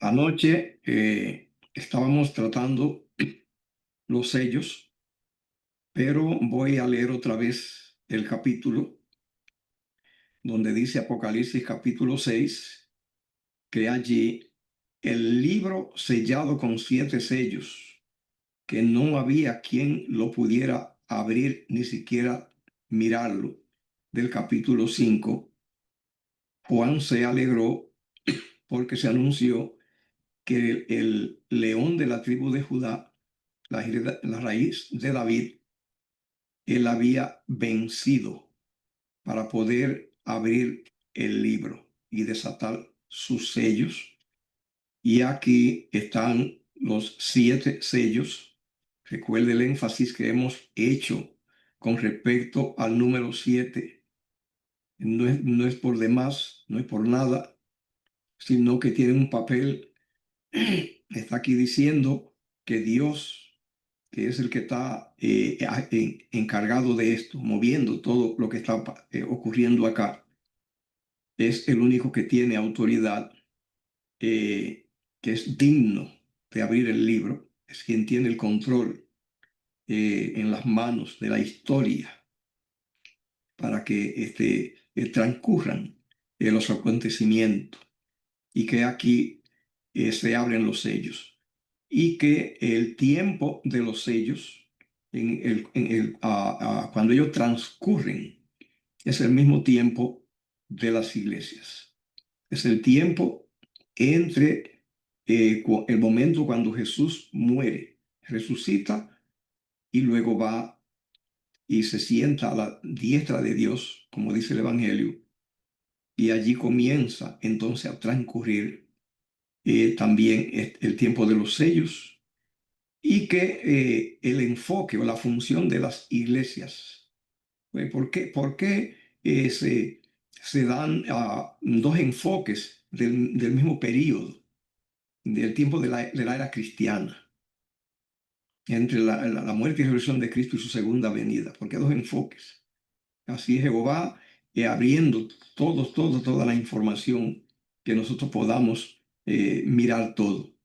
Anoche estábamos tratando los sellos, pero voy a leer otra vez el capítulo donde dice Apocalipsis capítulo 6 que allí el libro sellado con 7 sellos, que no había quien lo pudiera abrir ni siquiera mirarlo. Del capítulo 5, Juan se alegró porque se anunció que el león de la tribu de Judá, la raíz de David, él había vencido para poder abrir el libro y desatar sus sellos. Y aquí están los 7 sellos. Recuerde el énfasis que hemos hecho con respecto al número 7. No es por demás, no es por nada, sino que tiene un papel. Está aquí diciendo que Dios, que es el que está encargado de esto, moviendo todo lo que está ocurriendo acá, es el único que tiene autoridad, que es digno de abrir el libro, es quien tiene el control en las manos de la historia para que transcurran los acontecimientos, y que aquí se abren los sellos, y que el tiempo de los sellos, cuando ellos transcurren, es el mismo tiempo de las iglesias. Es el tiempo entre el momento cuando Jesús muere, resucita y luego va y se sienta a la diestra de Dios, como dice el Evangelio, y allí comienza entonces a transcurrir también el tiempo de los sellos, y que el enfoque o la función de las iglesias. ¿Por qué se dan dos enfoques del mismo periodo, del tiempo de la era cristiana, entre la muerte y resurrección de Cristo y su segunda venida? ¿Por qué dos enfoques? Así es Jehová abriendo toda la información que nosotros podamos mirar todo.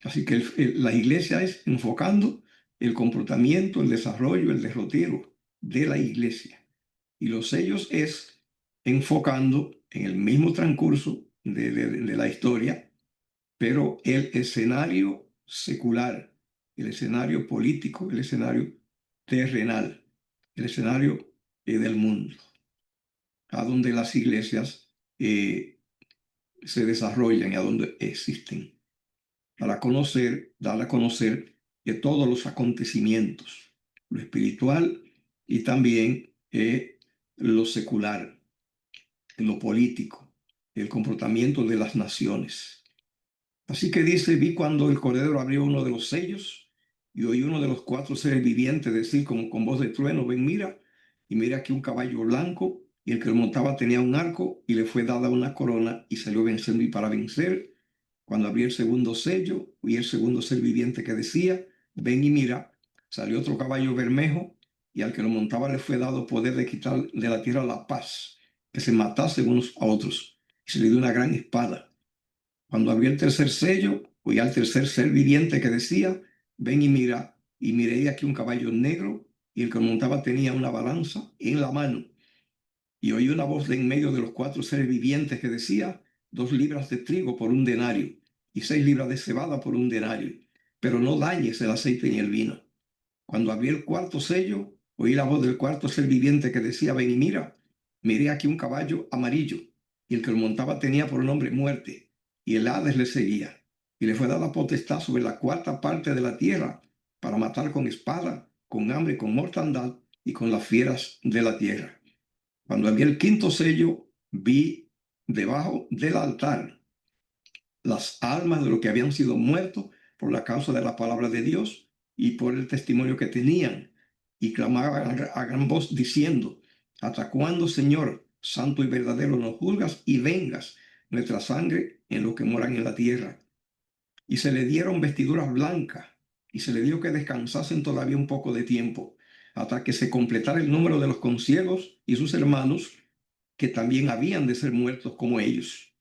Así que la iglesia es enfocando el comportamiento, el desarrollo, el derrotero de la iglesia. Y los sellos es enfocando en el mismo transcurso de la historia, pero el escenario secular, el escenario político, el escenario terrenal, el escenario del mundo, a donde las iglesias se desarrollan y a donde existen, para dar a conocer todos los acontecimientos, lo espiritual y también lo secular, lo político, el comportamiento de las naciones. Así que dice: vi cuando el Cordero abrió uno de los sellos, y oí uno de los 4 seres vivientes decir como con voz de trueno: ven, mira, y mira aquí un caballo blanco, y el que lo montaba tenía un arco, y le fue dada una corona, y salió venciendo y para vencer. Cuando abrió el segundo sello, oí el segundo ser viviente que decía: ven y mira. Salió otro caballo bermejo, y al que lo montaba le fue dado poder de quitar de la tierra la paz, que se matasen unos a otros, y se le dio una gran espada. Cuando abrió el tercer sello, oí al tercer ser viviente que decía: ven y mira. Y miré, y aquí un caballo negro, y el que lo montaba tenía una balanza en la mano. Y oí una voz de en medio de los 4 seres vivientes que decía: 2 libras de trigo por un denario, y 6 libras de cebada por un denario, pero no dañes el aceite ni el vino. Cuando abrí el cuarto sello, oí la voz del cuarto ser viviente que decía: ven y mira. Miré aquí un caballo amarillo, y el que lo montaba tenía por nombre Muerte, y el Hades le seguía. Y le fue dada potestad sobre la cuarta parte de la tierra, para matar con espada, con hambre, con mortandad y con las fieras de la tierra. Cuando abrí el quinto sello, vi debajo del altar las almas de los que habían sido muertos por la causa de la palabra de Dios y por el testimonio que tenían, y clamaban a gran voz diciendo: ¿hasta cuándo, Señor, santo y verdadero, nos juzgas y vengas nuestra sangre en los que moran en la tierra? Y se le dieron vestiduras blancas, y se le dio que descansasen todavía un poco de tiempo, hasta que se completara el número de los concielos y sus hermanos, que también habían de ser muertos como ellos.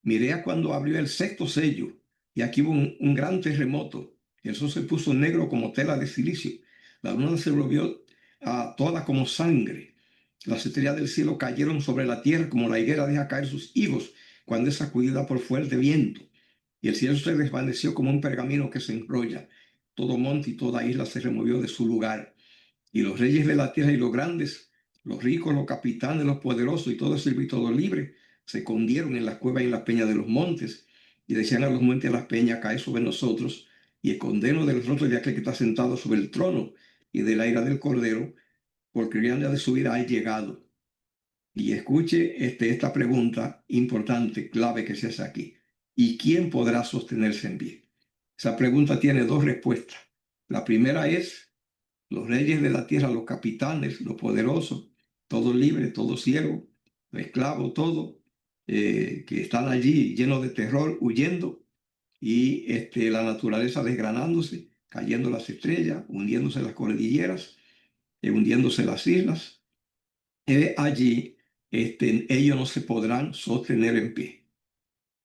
Miré a cuando abrió el sexto sello, y aquí hubo un gran terremoto. El sol se puso negro como tela de silicio. La luna se volvió toda como sangre. Las estrellas del cielo cayeron sobre la tierra como la higuera deja caer sus higos cuando es sacudida por fuerte viento. Y el cielo se desvaneció como un pergamino que se enrolla. Todo monte y toda isla se removió de su lugar. Y los reyes de la tierra y los grandes, los ricos, los capitanes, los poderosos y todo siervo y todo libre, se escondieron en las cuevas y en las peñas de los montes y decían a los montes y a las peñas, cae sobre nosotros y escondernos del rostro de aquel que está sentado sobre el trono y de la ira del cordero, porque el día de su ira ha llegado. Y escuche esta pregunta importante, clave que se hace aquí. ¿Y quién podrá sostenerse en pie? Esa pregunta tiene dos respuestas. La primera es los reyes de la tierra, los capitanes, los poderosos, todos libres, todos siervos, los esclavos, todos, que están allí llenos de terror, huyendo, y la naturaleza desgranándose, cayendo las estrellas, hundiéndose las cordilleras, hundiéndose las islas. Allí ellos no se podrán sostener en pie.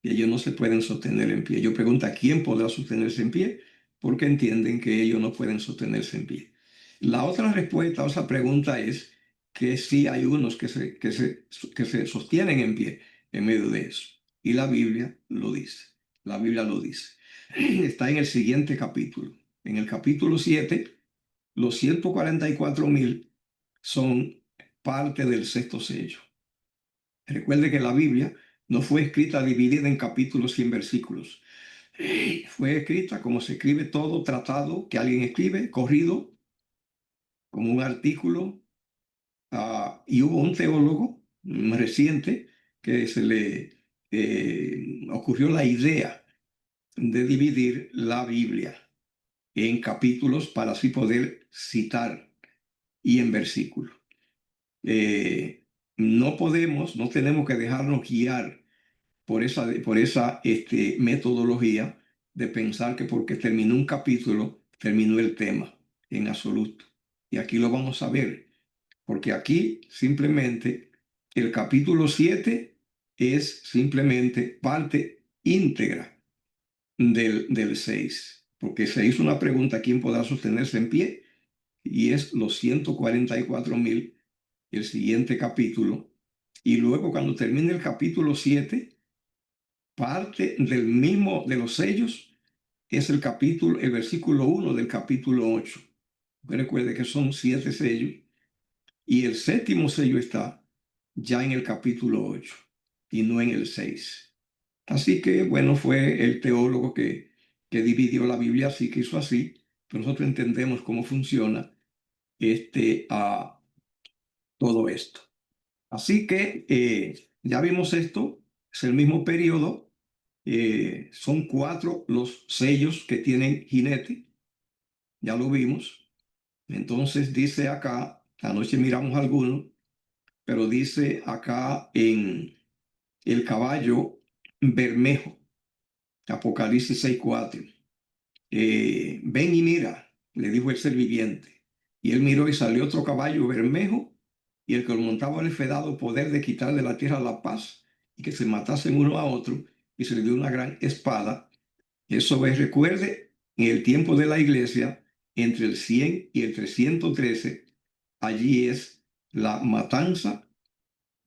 Ellos no se pueden sostener en pie. Yo pregunto, ¿quién podrá sostenerse en pie? Porque entienden que ellos no pueden sostenerse en pie. La otra respuesta a esa pregunta es que sí hay unos que se sostienen en pie en medio de eso. Y la Biblia lo dice. La Biblia lo dice. Está en el siguiente capítulo. En el capítulo 7, los 144,000 son parte del sexto sello. Recuerde que la Biblia no fue escrita dividida en capítulos y en versículos. Fue escrita como se escribe todo tratado que alguien escribe, corrido, como un artículo. Y hubo un teólogo reciente que se le ocurrió la idea de dividir la Biblia en capítulos para así poder citar y en versículos. No tenemos que dejarnos guiar por esa metodología de pensar que porque terminó un capítulo, terminó el tema en absoluto. Y aquí lo vamos a ver, porque aquí simplemente el capítulo 7 es simplemente parte íntegra del 6, porque se hizo una pregunta: ¿quién podrá sostenerse en pie? Y es los 144,000, el siguiente capítulo. Y luego, cuando termine el capítulo 7, parte del mismo de los sellos es el versículo 1 del capítulo 8. Recuerde que son 7 sellos y el séptimo sello está ya en el capítulo 8 y no en el 6. Así que, bueno, fue el teólogo que dividió la Biblia, así que hizo así, pero nosotros entendemos cómo funciona a todo esto. Así que ya vimos esto, es el mismo periodo. Son 4 los sellos que tienen jinete, ya lo vimos. Entonces dice acá, anoche miramos algunos, pero dice acá en el caballo bermejo, Apocalipsis 6:4. Ven y mira, le dijo el ser viviente. Y él miró y salió otro caballo bermejo, y el que lo montaba le fue dado poder de quitar de la tierra la paz y que se matasen uno a otro, y se le dio una gran espada. Eso es, recuerde, en el tiempo de la iglesia, entre el 100 y el 313, allí es la matanza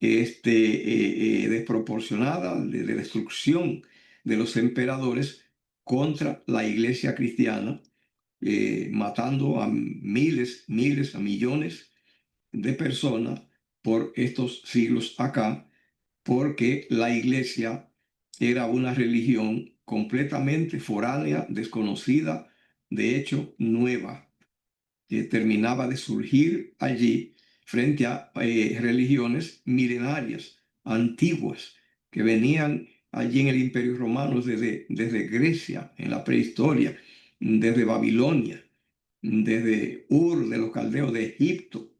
desproporcionada de destrucción de los emperadores contra la iglesia cristiana, matando a miles, a millones de personas por estos siglos acá, porque la iglesia era una religión completamente foránea, desconocida, de hecho nueva, que terminaba de surgir allí frente a religiones milenarias, antiguas, que venían allí en el Imperio Romano desde Grecia, en la prehistoria, desde Babilonia, desde Ur de los caldeos de Egipto.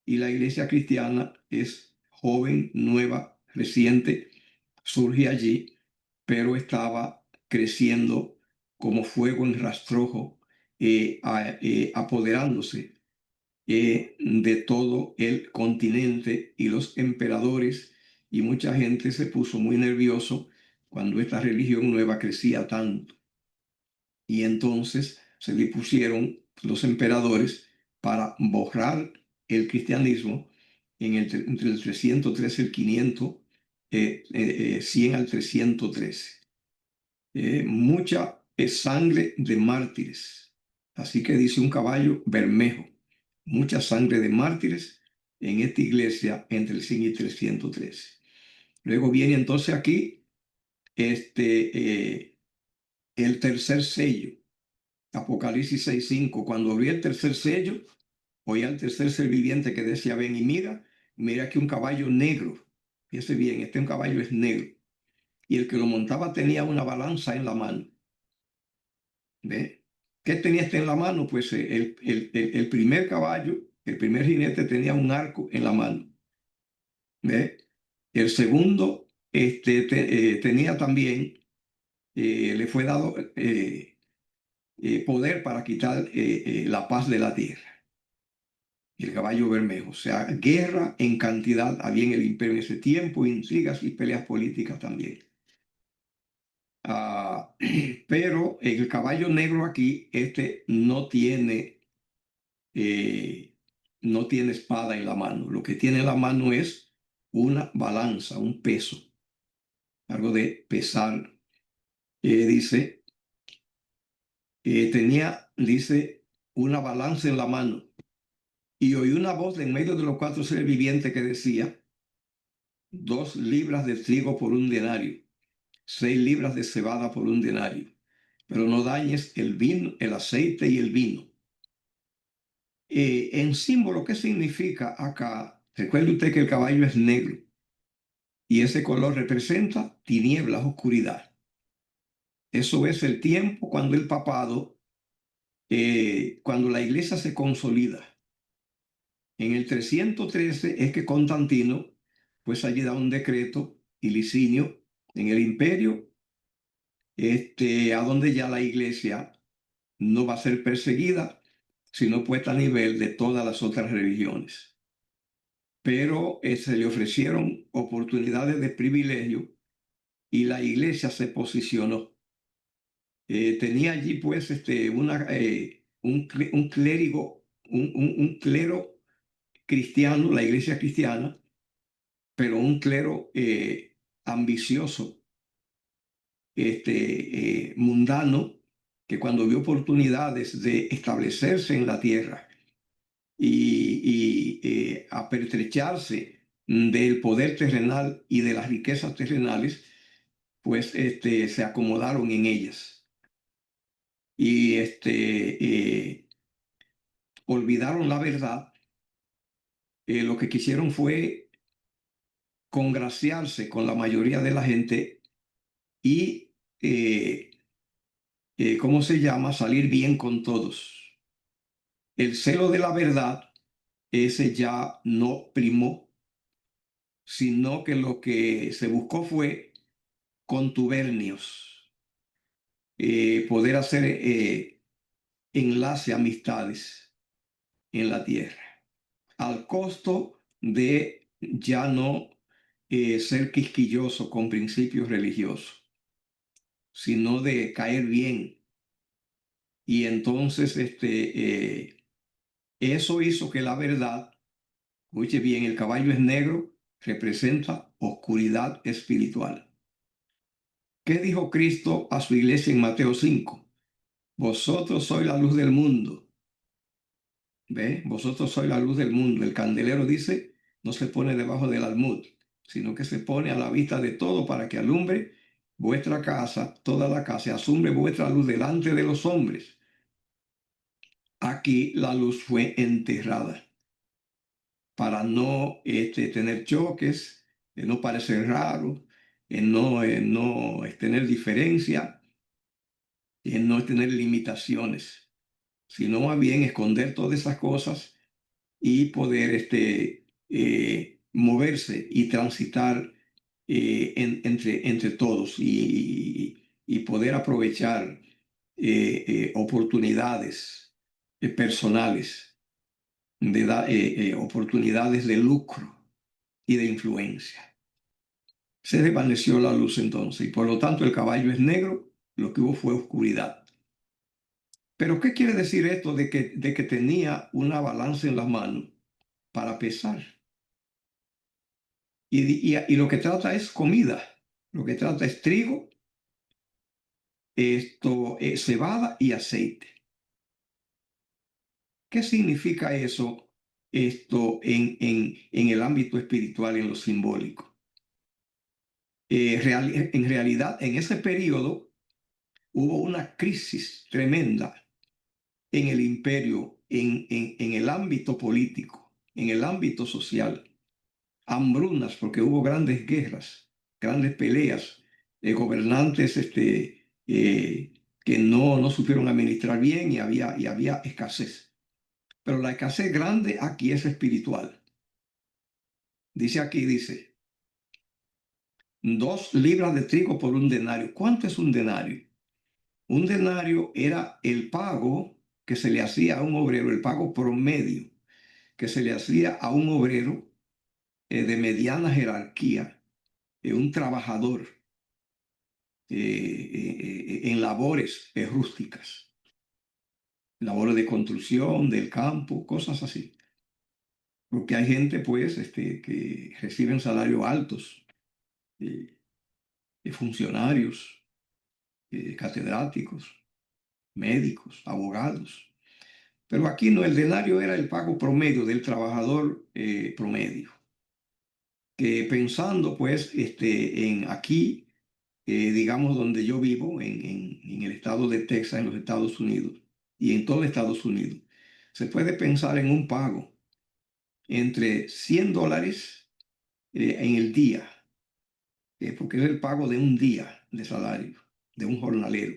Y la iglesia cristiana es joven, nueva, reciente, surge allí, pero estaba creciendo como fuego en rastrojo, apoderándose de todo el continente, y los emperadores y mucha gente se puso muy nervioso cuando esta religión nueva crecía tanto. Y entonces se dispusieron los emperadores para borrar el cristianismo entre el 313 y el 500, 100 al 313. Mucha sangre de mártires. Así que dice un caballo bermejo. Mucha sangre de mártires en esta iglesia entre el 100 y 313. Luego viene entonces aquí el tercer sello. Apocalipsis 6:5. Cuando abrí el tercer sello, oí al tercer ser viviente que decía: ven y mira aquí un caballo negro. Fíjese bien, un caballo es negro. Y el que lo montaba tenía una balanza en la mano. ¿Ve? ¿Qué tenía en la mano? Pues el primer caballo, el primer jinete tenía un arco en la mano. ¿Ve? El segundo tenía también, le fue dado poder para quitar la paz de la tierra. El caballo bermejo, o sea, guerra en cantidad había en el imperio en ese tiempo, intrigas y peleas políticas también. Pero el caballo negro aquí, eh, no tiene espada en la mano. Lo que tiene en la mano es una balanza, un peso, algo de pesar. Dice, dice, una balanza en la mano. Y oí una voz de en medio de los cuatro seres vivientes que decía: 2 libras de trigo por un denario, 6 libras de cebada por un denario, pero no dañes el vino, el aceite y el vino. En símbolo, ¿qué significa acá? Recuerde usted que el caballo es negro y ese color representa tinieblas, oscuridad. Eso es el tiempo cuando el papado, cuando la iglesia se consolida. En el 313 es que Constantino, pues allí da un decreto y Licinio en el imperio, a donde ya la iglesia no va a ser perseguida, sino puesta a nivel de todas las otras religiones. Pero se le ofrecieron oportunidades de privilegio y la iglesia se posicionó. Tenía allí pues un clérigo, un clero cristiano, la iglesia cristiana, pero un clero ambicioso, mundano, que cuando vio oportunidades de establecerse en la tierra y apertrecharse del poder terrenal y de las riquezas terrenales, pues se acomodaron en ellas y olvidaron la verdad. Lo que quisieron fue congraciarse con la mayoría de la gente y, ¿cómo se llama? Salir bien con todos. El celo de la verdad, ese ya no primó, sino que lo que se buscó fue contubernios, poder hacer enlace, amistades en la tierra, al costo de ya no ser quisquilloso con principios religiosos, sino de caer bien. Y entonces eso hizo que la verdad, oye bien, el caballo es negro, representa oscuridad espiritual. ¿Qué dijo Cristo a su iglesia en Mateo 5? Vosotros sois la luz del mundo. ¿Ve? Vosotros sois la luz del mundo. El candelero dice, no se pone debajo del almud, sino que se pone a la vista de todo para que alumbre vuestra casa, toda la casa, asumbre vuestra luz delante de los hombres. Aquí la luz fue enterrada para no tener choques, no parecer raro, no tener diferencia, no tener limitaciones, sino más bien esconder todas esas cosas y poder moverse y transitar entre todos y poder aprovechar oportunidades personales, oportunidades de lucro y de influencia. Se desvaneció la luz entonces y por lo tanto el caballo es negro, lo que hubo fue oscuridad. Pero ¿qué quiere decir esto de que tenía una balanza en las manos para pesar? Y lo que trata es comida, lo que trata es trigo, cebada y aceite. ¿Qué significa eso en el ámbito espiritual, en lo simbólico? En realidad, en ese periodo hubo una crisis tremenda en el imperio, en el ámbito político, en el ámbito social. Hambrunas, porque hubo grandes guerras, grandes peleas, gobernantes que no supieron administrar bien y había escasez. Pero la escasez grande aquí es espiritual. Dice aquí, dice, 2 libras de trigo por un denario. ¿Cuánto es un denario? Un denario era el pago que se le hacía a un obrero, el pago promedio que se le hacía a un obrero de mediana jerarquía, un trabajador en labores rústicas, labores de construcción, del campo, cosas así. Porque hay gente, pues, que reciben salarios altos, funcionarios, catedráticos, médicos, abogados. Pero aquí no, el denario era el pago promedio del trabajador promedio, que pensando pues en aquí, digamos donde yo vivo, en el estado de Texas, en los Estados Unidos, y en todo Estados Unidos, se puede pensar en un pago entre $100 en el día, porque es el pago de un día de salario, de un jornalero,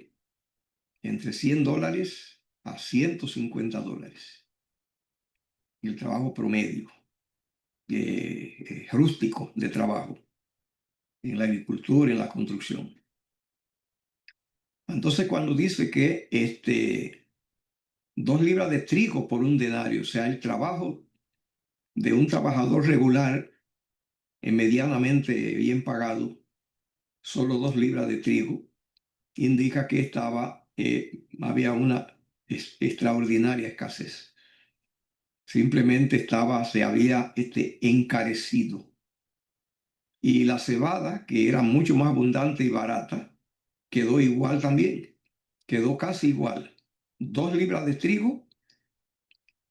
entre $100 a $150, el trabajo promedio rústico de trabajo en la agricultura, en la construcción. Entonces, cuando dice que 2 libras de trigo por un denario, o sea, el trabajo de un trabajador regular, medianamente bien pagado, solo 2 libras de trigo, indica que había una extraordinaria escasez. Simplemente se había encarecido. Y la cebada, que era mucho más abundante y barata, quedó igual también, quedó casi igual. 2 libras de trigo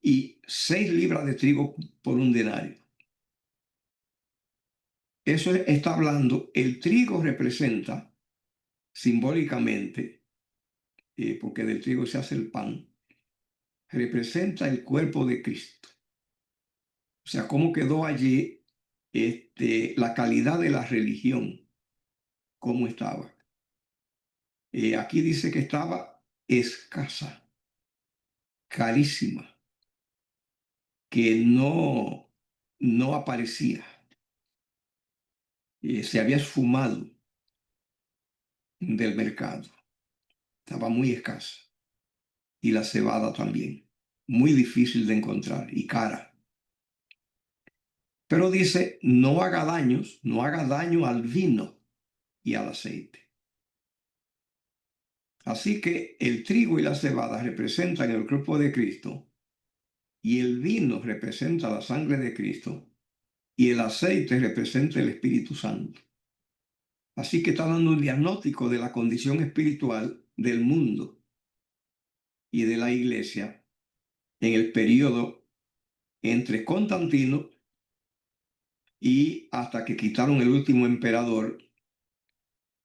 y 6 libras de trigo por un denario. Eso está hablando, el trigo representa simbólicamente, porque del trigo se hace el pan, representa el cuerpo de Cristo. O sea, cómo quedó allí la calidad de la religión, cómo estaba. Aquí dice que estaba escasa, carísima, que no aparecía, se había esfumado del mercado, estaba muy escasa. Y la cebada también, muy difícil de encontrar y cara. Pero dice, no haga daño al vino y al aceite. Así que el trigo y la cebada representan el cuerpo de Cristo, y el vino representa la sangre de Cristo, y el aceite representa el Espíritu Santo. Así que está dando un diagnóstico de la condición espiritual del mundo y de la iglesia en el periodo entre Constantino y hasta que quitaron el último emperador,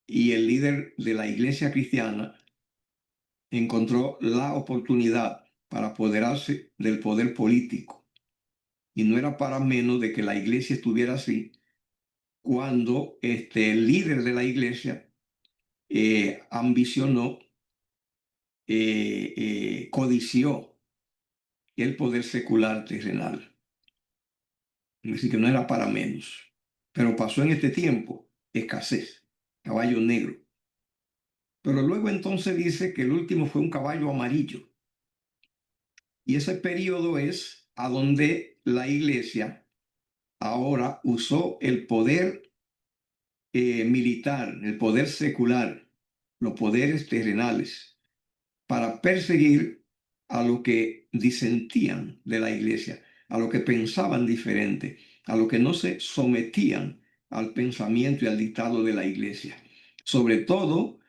y el líder de la iglesia cristiana encontró la oportunidad para apoderarse del poder político. Y no era para menos de que la iglesia estuviera así cuando el líder de la iglesia ambicionó, codició el poder secular terrenal. Así que no era para menos. Pero pasó en este tiempo escasez, caballo negro. Pero luego entonces dice que el último fue un caballo amarillo. Y ese periodo es a donde la iglesia ahora usó el poder militar, el poder secular, los poderes terrenales, para perseguir a los que disentían de la iglesia, a los que pensaban diferente, a los que no se sometían al pensamiento y al dictado de la iglesia. Sobre todo,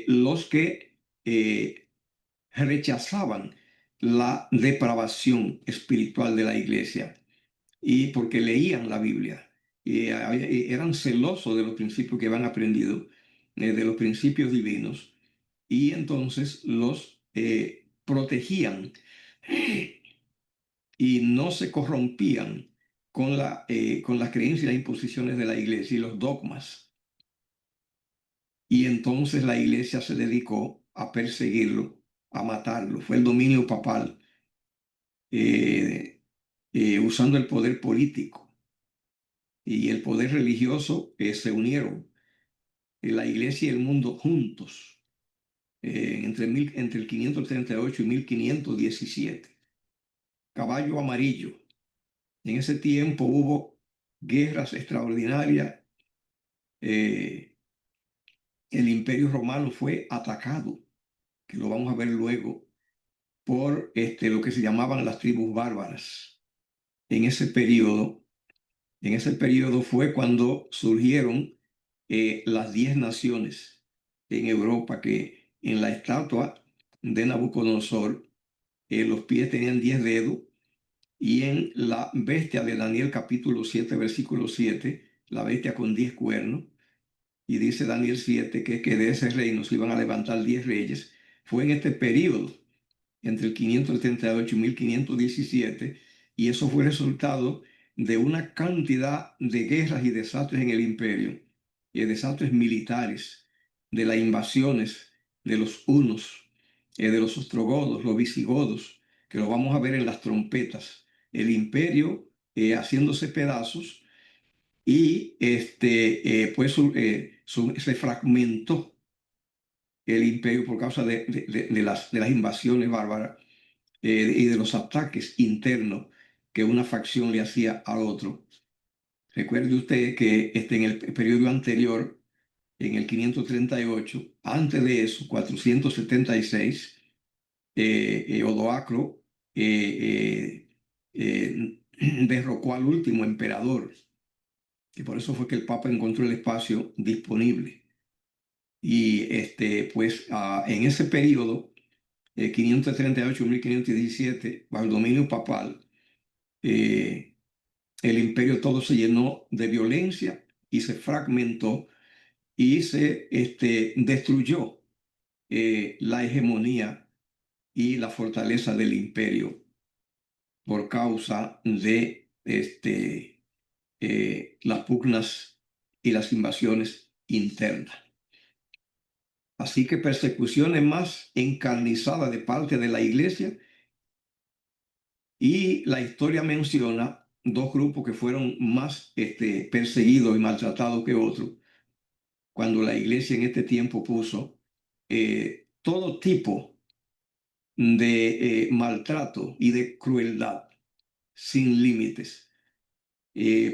los que rechazaban la depravación espiritual de la iglesia y porque leían la Biblia y eran celosos de los principios que habían aprendido, de los principios divinos, y entonces los protegían y no se corrompían con las creencias y las imposiciones de la iglesia y los dogmas. Y entonces la iglesia se dedicó a perseguirlo, a matarlo. Fue el dominio papal, usando el poder político y el poder religioso, se unieron la iglesia y el mundo juntos entre el 538 y 1517. Caballo amarillo. En ese tiempo hubo guerras extraordinarias. El Imperio Romano fue atacado, que lo vamos a ver luego, por lo que se llamaban las tribus bárbaras. En ese periodo fue cuando surgieron las 10 naciones en Europa, que en la estatua de Nabucodonosor los pies tenían 10 dedos, y en la bestia de Daniel capítulo 7, versículo 7, la bestia con 10 cuernos, y dice Daniel 7 que de ese reino se iban a levantar 10 reyes. Fue en este periodo, entre el 538 y 1517, y eso fue resultado de una cantidad de guerras y desastres en el imperio, y desastres militares, de las invasiones de los hunos, de los ostrogodos, los visigodos, que lo vamos a ver en las trompetas, el imperio haciéndose pedazos, y pues se fragmentó el imperio por causa de las invasiones bárbaras y de los ataques internos que una facción le hacía al otro. Recuerde usted que en el periodo anterior, en el 538, antes de eso, 476, Odoacro derrocó al último emperador, y por eso fue que el Papa encontró el espacio disponible. Y pues en ese periodo, 538-1517, bajo el dominio papal, el imperio todo se llenó de violencia y se fragmentó, y se destruyó la hegemonía y la fortaleza del imperio por causa de las pugnas y las invasiones internas. Así que persecuciones más encarnizadas de parte de la iglesia, y la historia menciona dos grupos que fueron más perseguidos y maltratados que otros, cuando la iglesia en este tiempo puso todo tipo de maltrato y de crueldad sin límites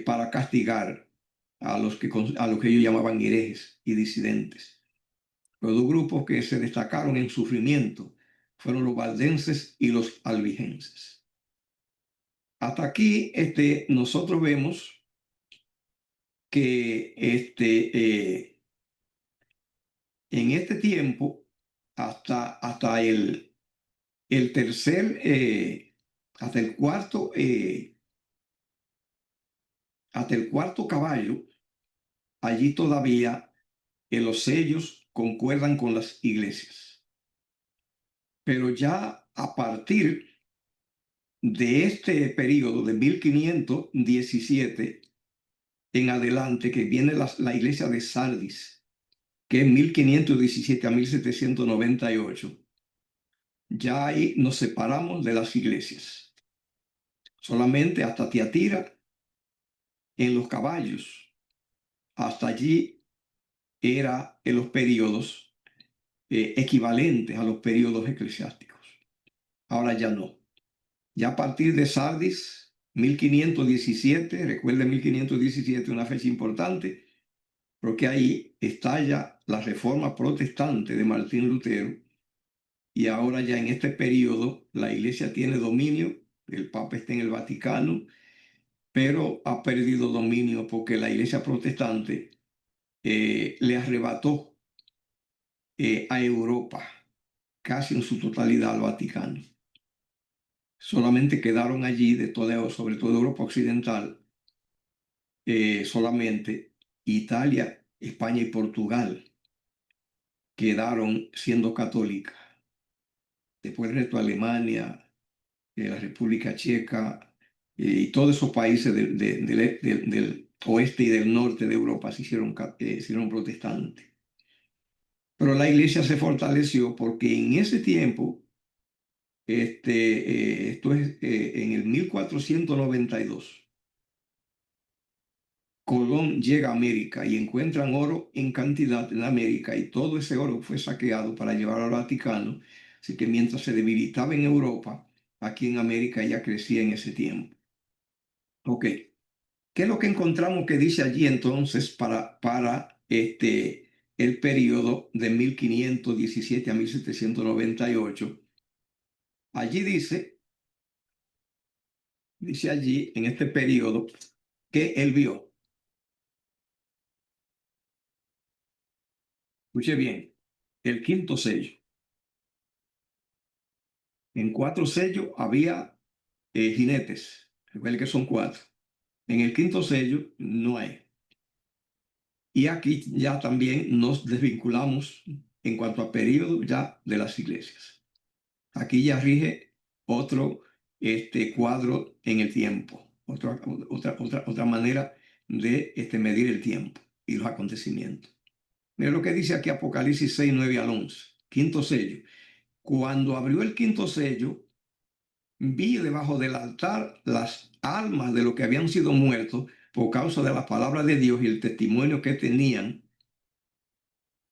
para castigar a los que ellos llamaban herejes y disidentes. Los dos grupos que se destacaron en sufrimiento fueron los valdenses y los albigenses. Hasta aquí nosotros vemos que en este tiempo, hasta el tercer, hasta el cuarto, caballo, allí todavía los sellos concuerdan con las iglesias. Pero ya a partir de este periodo de 1517 en adelante, que viene la iglesia de Sardis, que es 1517 a 1798, ya ahí nos separamos de las iglesias. Solamente hasta Tiatira, en los caballos, hasta allí era en los periodos equivalentes a los periodos eclesiásticos. Ahora ya no. Ya a partir de Sardis, 1517, recuerde 1517, una fecha importante, porque ahí estalla la reforma protestante de Martín Lutero, y ahora ya en este periodo la iglesia tiene dominio, el Papa está en el Vaticano, pero ha perdido dominio porque la iglesia protestante le arrebató a Europa casi en su totalidad al Vaticano. Solamente quedaron allí, sobre todo Europa Occidental, solamente Italia, España y Portugal quedaron siendo católicas. Después el resto, Alemania, la República Checa y todos esos países del oeste y del norte de Europa se hicieron protestantes. Pero la iglesia se fortaleció porque en ese tiempo, esto es en el 1492, Colón llega a América y encuentran oro en cantidad en América, y todo ese oro fue saqueado para llevar al Vaticano. Así que mientras se debilitaba en Europa, aquí en América ya crecía en ese tiempo. Ok, ¿qué es lo que encontramos que dice allí entonces para el periodo de 1517 a 1798? Allí dice allí en este periodo que él vio. Escuche bien, el quinto sello. En cuatro sellos había jinetes. Recuerden que son cuatro. En el quinto sello no hay. Y aquí ya también nos desvinculamos en cuanto a periodo ya de las iglesias. Aquí ya rige otro cuadro en el tiempo, otra manera de medir el tiempo y los acontecimientos. Mira lo que dice aquí Apocalipsis 6, 9 al 11. Quinto sello. Cuando abrió el quinto sello, vi debajo del altar las almas de los que habían sido muertos por causa de la palabra de Dios y el testimonio que tenían.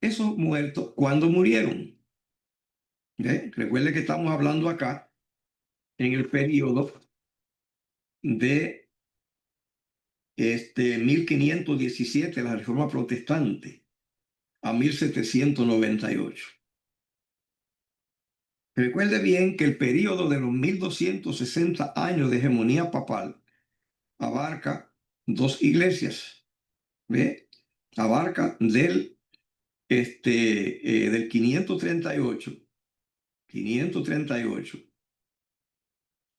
Esos muertos, ¿cuándo murieron? Recuerde que estamos hablando acá en el periodo de 1517, la Reforma Protestante, a 1798. Recuerde bien que el periodo de los 1260 años de hegemonía papal abarca dos iglesias. ¿Ve? Abarca del 538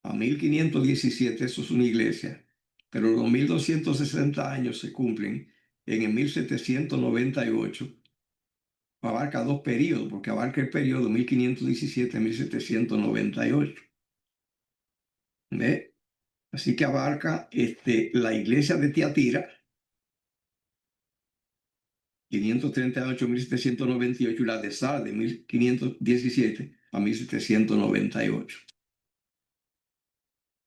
a 1517, eso es una iglesia, pero los 1260 años se cumplen en el 1798. Abarca dos periodos, porque abarca el periodo 1517 a 1798. ¿Ve? Así que abarca la iglesia de Tiatira, 538 a 1798, y la de Sardes, 1517 a 1798.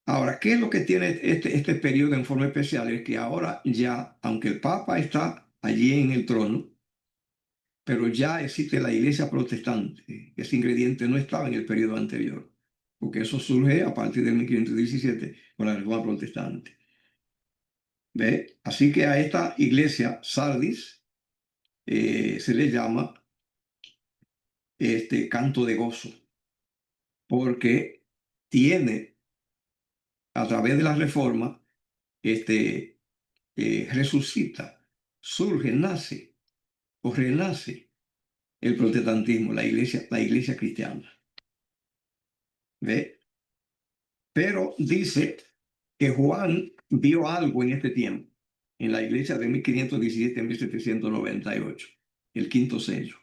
Ahora, ¿qué es lo que tiene este periodo en forma especial? Es que ahora ya, aunque el Papa está allí en el trono, pero ya existe la iglesia protestante. Ese ingrediente no estaba en el periodo anterior, porque eso surge a partir de 1517 con la reforma protestante. ¿Ve? Así que a esta iglesia, Sardis, se le llama canto de gozo, porque tiene, a través de la reforma, resucita, surge, nace o renace el protestantismo, la iglesia cristiana. ¿Ve? Pero dice que Juan vio algo en este tiempo, en la iglesia de 1517 a 1798, el quinto sello.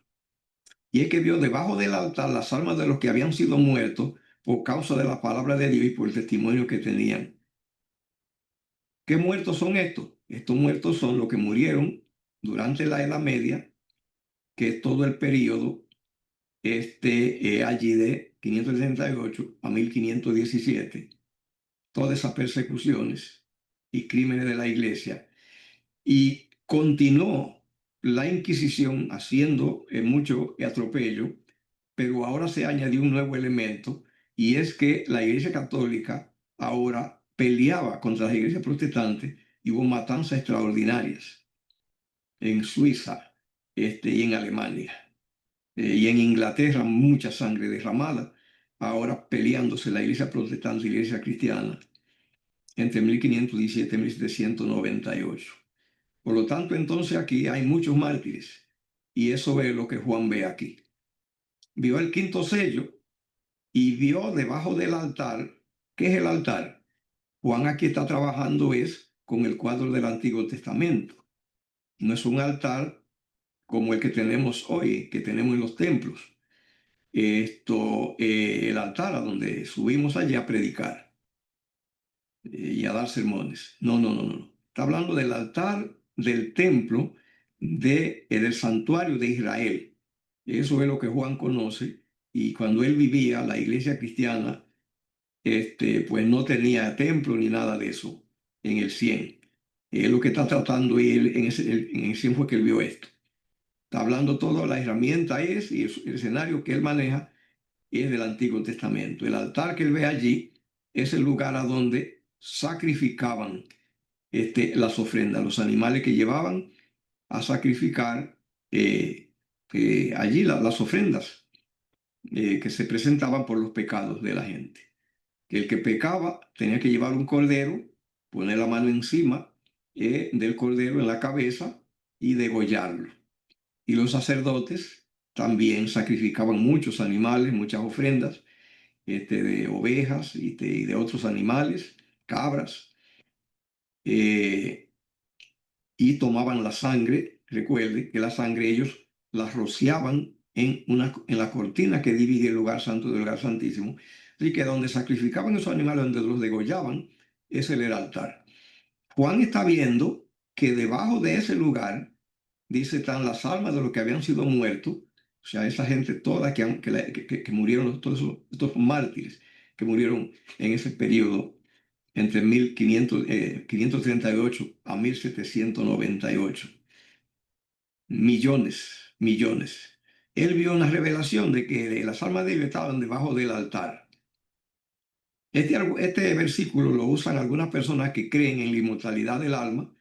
Y es que vio debajo del altar las almas de los que habían sido muertos por causa de la palabra de Dios y por el testimonio que tenían. ¿Qué muertos son estos? Estos muertos son los que murieron durante la Edad Media, que es todo el periodo allí de 568 a 1517, todas esas persecuciones y crímenes de la iglesia. Y continuó la Inquisición haciendo mucho atropello, pero ahora se añadió un nuevo elemento, y es que la Iglesia Católica ahora peleaba contra las iglesias protestantes y hubo matanzas extraordinarias. en Suiza, y en Alemania. Y en Inglaterra mucha sangre derramada, ahora peleándose la iglesia protestante y la iglesia cristiana entre 1517 y 1798. Por lo tanto, entonces aquí hay muchos mártires y eso es lo que Juan ve aquí. Vio el quinto sello y vio debajo del altar. ¿Qué es el altar? Juan aquí está trabajando es con el cuadro del Antiguo Testamento. No es un altar como el que tenemos hoy, que tenemos en los templos. El altar a donde subimos allá a predicar y a dar sermones. No, no, no, no. Está hablando del altar del templo del santuario de Israel. Eso es lo que Juan conoce. Y cuando él vivía, la iglesia cristiana, pues no tenía templo ni nada de eso en el 100. Es lo que está tratando él en el 100 fue que él vio esto. Está hablando todo, la herramienta es y el escenario que él maneja es del Antiguo Testamento. El altar que él ve allí es el lugar a donde sacrificaban las ofrendas, los animales que llevaban a sacrificar allí las ofrendas que se presentaban por los pecados de la gente. Que el que pecaba tenía que llevar un cordero, poner la mano encima del cordero en la cabeza y degollarlo. Y los sacerdotes también sacrificaban muchos animales, muchas ofrendas, de ovejas y de otros animales, cabras, y tomaban la sangre. Recuerde que la sangre ellos la rociaban en la cortina que divide el lugar santo del lugar santísimo. Así que donde sacrificaban esos animales, donde los degollaban, ese era el altar. Juan está viendo que debajo de ese lugar, dice, están las almas de los que habían sido muertos, o sea, esa gente toda que murieron, todos estos mártires que murieron en ese periodo entre 538 a 1798. Millones, millones. Él vio una revelación de que las almas de ellos estaban debajo del altar. Este versículo lo usan algunas personas que creen en la inmortalidad del alma,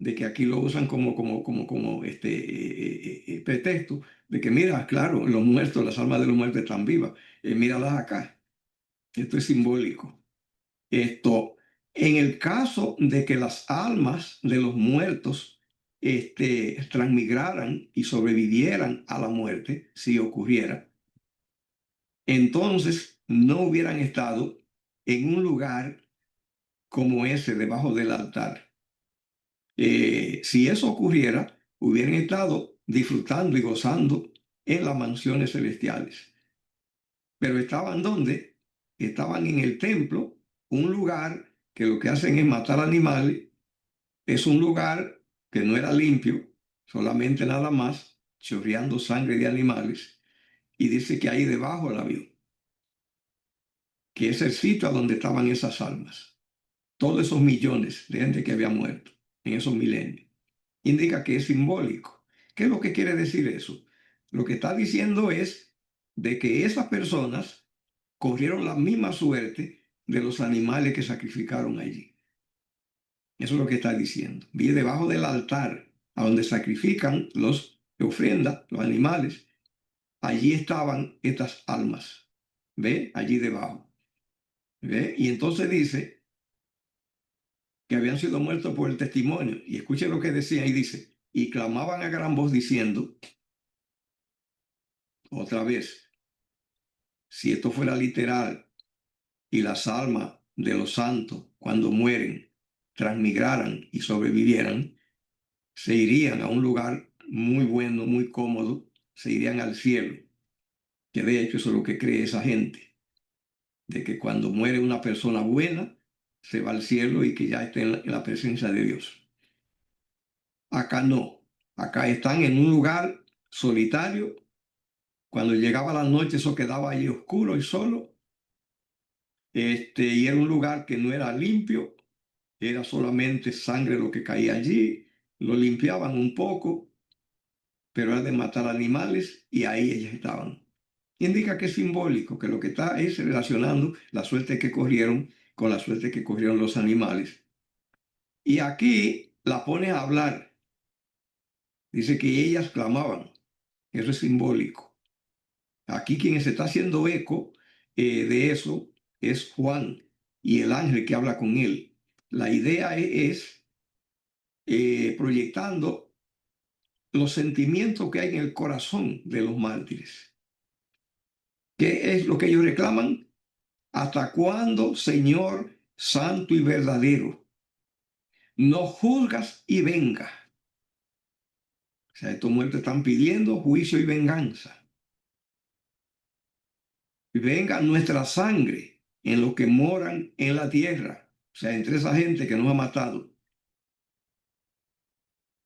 de que aquí lo usan como pretexto, de que mira, claro, los muertos, las almas de los muertos están vivas, míralas acá. Esto es simbólico. En el caso de que las almas de los muertos transmigraran y sobrevivieran a la muerte, si ocurriera, entonces no hubieran estado en un lugar como ese debajo del altar. Si eso ocurriera, hubieran estado disfrutando y gozando en las mansiones celestiales. Pero estaban ¿dónde? Estaban en el templo, un lugar que lo que hacen es matar animales. Es un lugar que no era limpio, solamente nada más chorreando sangre de animales. Y dice que ahí debajo la vio, que es el sitio a donde estaban esas almas. Todos esos millones de gente que había muerto en esos milenios. Indica que es simbólico. ¿Qué es lo que quiere decir eso? Lo que está diciendo es de que esas personas corrieron la misma suerte de los animales que sacrificaron allí. Eso es lo que está diciendo. Vi debajo del altar a donde sacrifican los ofrendas, los animales. Allí estaban estas almas. ¿Ve? Allí debajo. ¿Ve? Y entonces dice que habían sido muertos por el testimonio. Y escuche lo que decía y dice, y clamaban a gran voz diciendo, otra vez, si esto fuera literal y las almas de los santos cuando mueren transmigraran y sobrevivieran, se irían a un lugar muy bueno, muy cómodo, se irían al cielo, que de hecho eso es lo que cree esa gente, de que cuando muere una persona buena, se va al cielo y que ya está en la presencia de Dios. Acá no, acá están en un lugar solitario. Cuando llegaba la noche eso quedaba ahí oscuro y solo, y era un lugar que no era limpio, era solamente sangre lo que caía allí, lo limpiaban un poco, pero era de matar animales y ahí ellos estaban. Indica que es simbólico, que lo que está es relacionando la suerte que corrieron con la suerte que corrieron los animales. Y aquí la pone a hablar Dice que ellas clamaban. Eso es simbólico. Aquí quien se está haciendo eco de eso es Juan y el ángel que habla con él. La idea es proyectando los sentimientos que hay en el corazón de los mártires. ¿Qué es lo que ellos reclaman? ¿Hasta cuándo, Señor santo y verdadero, no juzgas y venga? O sea, estos muertos están pidiendo juicio y venganza. Y venga nuestra sangre en los que moran en la tierra. O sea, entre esa gente que nos ha matado.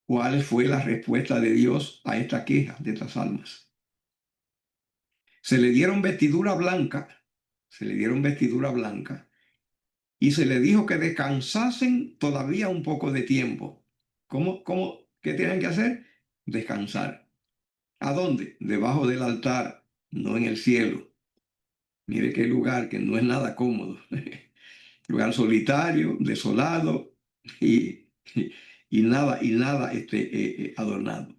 ¿Cuál fue la respuesta de Dios a esta queja de estas almas? Se le dieron vestidura blanca, se le dieron vestidura blanca y se le dijo que descansasen todavía un poco de tiempo. ¿Qué tienen que hacer? Descansar. ¿A dónde? Debajo del altar, no en el cielo. Mire qué lugar que no es nada cómodo. Lugar solitario, desolado y, y nada adornado.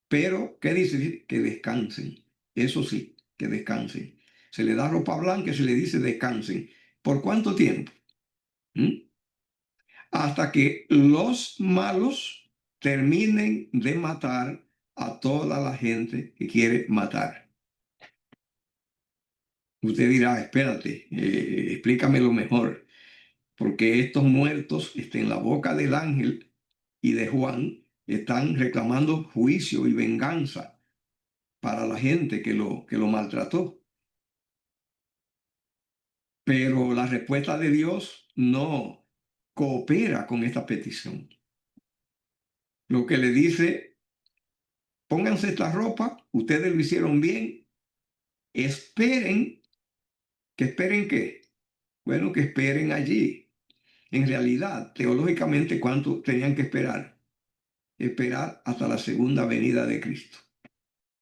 Pero, ¿qué dice? Que descansen. Eso sí, que descansen. Se le da ropa blanca y se le dice descansen. ¿Por cuánto tiempo? ¿Mm? Hasta que los malos terminen de matar a toda la gente que quiere matar. Usted dirá, espérate, explícamelo mejor, porque estos muertos en la boca del ángel y de Juan están reclamando juicio y venganza para la gente que lo maltrató. Pero la respuesta de Dios no coopera con esta petición. Lo que le dice, pónganse esta ropa, ustedes lo hicieron bien, esperen, ¿que esperen qué? Bueno, que esperen allí. En realidad, teológicamente, ¿cuánto tenían que esperar? Esperar hasta la segunda venida de Cristo.